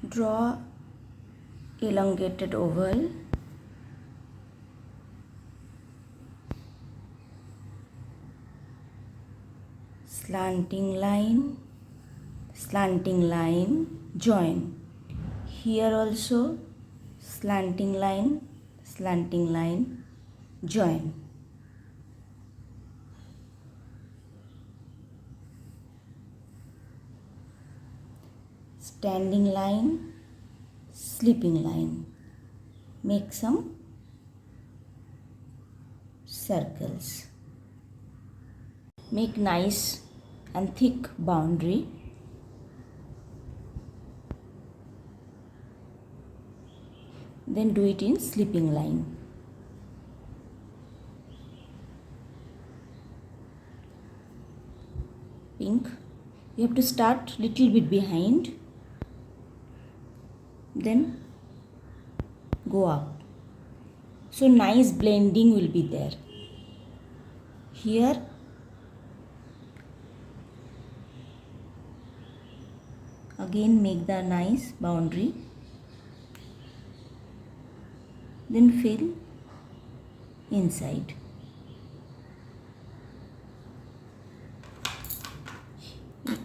Draw elongated oval. Slanting line, join. Here also slanting line, join. Standing line, sleeping line. Make some circles. Make nice and thick boundary. Then do it in sleeping line. Pink. You have to start little bit behind, then go up. So nice blending will be there. Here again make the nice boundary. Then fill inside.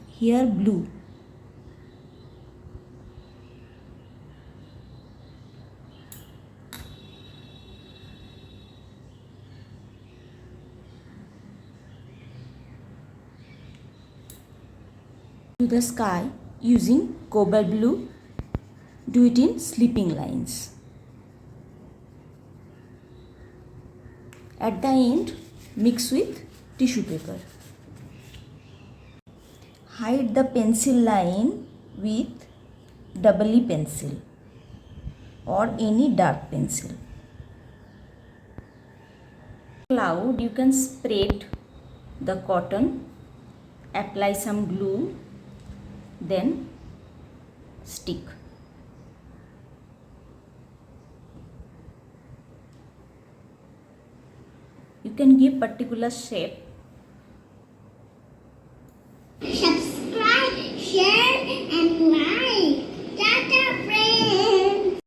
Here blue. To the sky using cobalt blue. Do it in sleeping lines. At the end, mix with tissue paper. Hide the pencil line with double E pencil or any dark pencil. Cloud, you can spread the cotton, apply some glue, then stick. You can give particular shape. Subscribe, share and like.